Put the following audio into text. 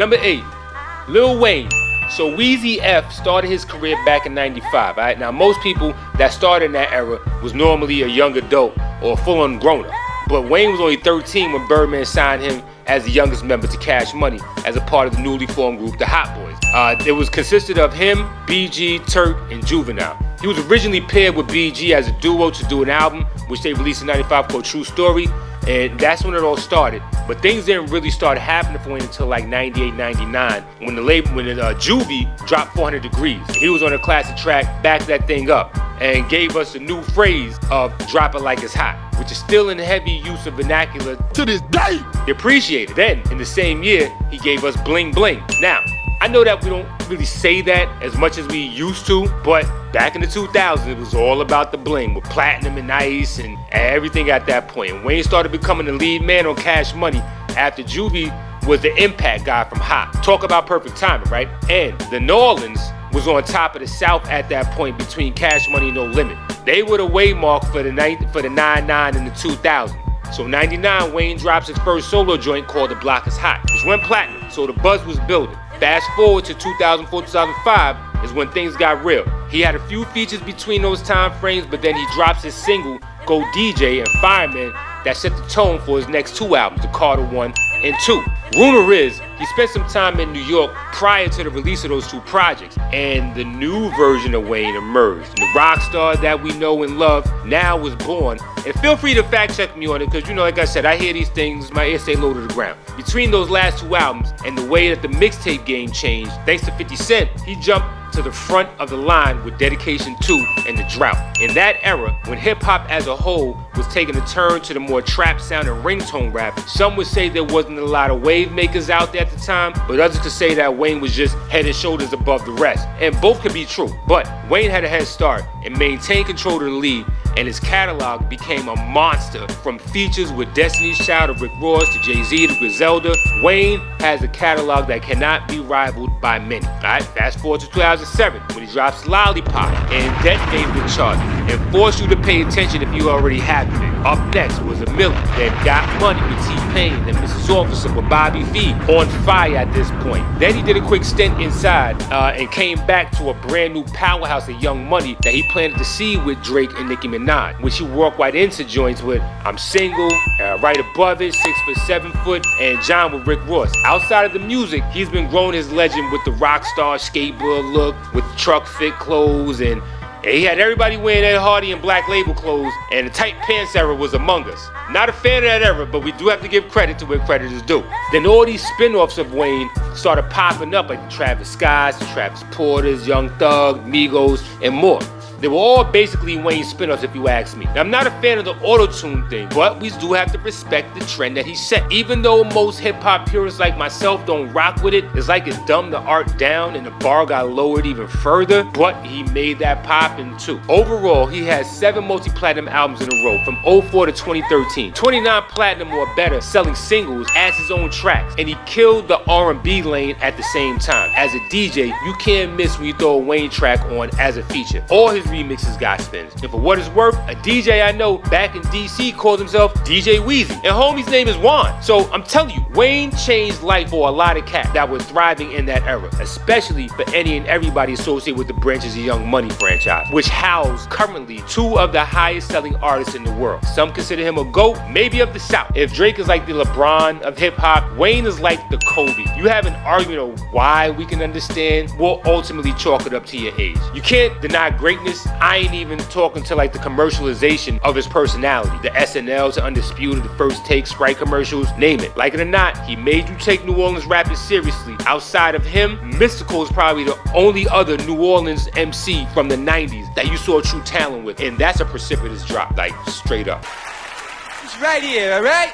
Number 8, Lil Wayne. So Weezy F started his career back in '95. Right? Now most people that started in that era was normally a young adult or a full-on grown-up. But Wayne was only 13 when Birdman signed him as the youngest member to Cash Money as a part of the newly formed group, the Hot Boys. It was consisted of him, BG, Turk, and Juvenile. He was originally paired with BG as a duo to do an album, which they released in '95 called True Story, and that's when it all started. But things didn't really start happening for him until like '98, '99, when Juvie dropped 400 Degrees. He was on a classic track, Back That Thing Up, and gave us a new phrase of drop it like it's hot, which is still in heavy use of vernacular to this day. He appreciated. Then, in the same year, he gave us Bling Bling. Now, I know that we don't really say that as much as we used to, but back in the 2000s, it was all about the bling with Platinum and Ice and everything at that point. And Wayne started becoming the lead man on Cash Money after Juvie was the impact guy from Hot. Talk about perfect timing, right? And the New Orleans was on top of the South at that point between Cash Money and No Limit. They were the waymark for the 99 and the 2000. So '99, Wayne drops his first solo joint called The Block Is Hot, which went platinum, so the buzz was building. Fast forward to 2004, 2005 is when things got real. He had a few features between those time frames, but then he drops his single, Go DJ and Fireman, that set the tone for his next 2 albums, The Carter 1 and 2. Rumor is he spent some time in New York prior to the release of those 2 projects, and the new version of Wayne emerged. The rock star that we know and love now was born. And feel free to fact check me on it, because like I said, I hear these things, my ears stay low to the ground. Between those last 2 albums and the way that the mixtape game changed, thanks to 50 Cent, he jumped to the front of the line with Dedication 2 and The Drought. In that era, when hip-hop as a whole was taking a turn to the more trap sound and ringtone rap, some would say there wasn't a lot of wave makers out there at the time, but others could say that Wayne was just head and shoulders above the rest. And both could be true, but Wayne had a head start and maintained control of the lead, and his catalog became a monster. From features with Destiny's Child to Rick Ross to Jay-Z to Griselda, Wayne has a catalog that cannot be rivaled by many. Alright, fast forward to 2007 when he drops Lollipop and detonated the chart and forced you to pay attention if you already haven't. Up next was A Million, then Got Money with T-Pain, then Mrs. Officer with Bobby V, on fire at this point. Then he did a quick stint inside and came back to a brand new powerhouse of Young Money that he planted to see with Drake and Nicki Minaj, which he walked right into joints with I'm Single, right above it, 6 foot, 7 foot, and John with Rick Ross. Outside of the music, he's been growing his legend with the rock star skateboard look, with truck fit clothes, and he had everybody wearing Ed Hardy and Black Label clothes, and the tight pants era was among us. Not a fan of that era, but we do have to give credit to where credit is due. Then all these spin-offs of Wayne started popping up, like the Travis Scotts, the Travis Porters, Young Thug, Migos, and more. They were all basically Wayne spin-offs if you ask me. Now, I'm not a fan of the auto-tune thing, but we do have to respect the trend that he set. Even though most hip-hop purists like myself don't rock with it, it's like it dumbed the art down and the bar got lowered even further, but he made that poppin' too. Overall, he has 7 multi-platinum albums in a row from 04 to 2013. 29 platinum or better selling singles as his own tracks, and he killed the R&B lane at the same time. As a DJ, you can't miss when you throw a Wayne track on as a feature. All his remixes got spins. And for what it's worth, a DJ I know back in DC called himself DJ Weezy, and homie's name is Juan. So I'm telling you, Wayne changed life for a lot of cats that were thriving in that era, especially for any and everybody associated with the Branches of Young Money franchise, which house currently 2 of the highest selling artists in the world. Some consider him a GOAT, maybe of the South. If Drake is like the LeBron of hip hop, Wayne is like the Kobe. You have an argument of why we can understand, we'll ultimately chalk it up to your age. You can't deny greatness. I ain't even talking to like the commercialization of his personality. The SNL to Undisputed, the First Take, Sprite commercials, name it. Like it or not, he made you take New Orleans rappers seriously. Outside of him, Mystical is probably the only other New Orleans MC from the 90s that you saw true talent with. And that's a precipitous drop, like straight up. It's right here, all right?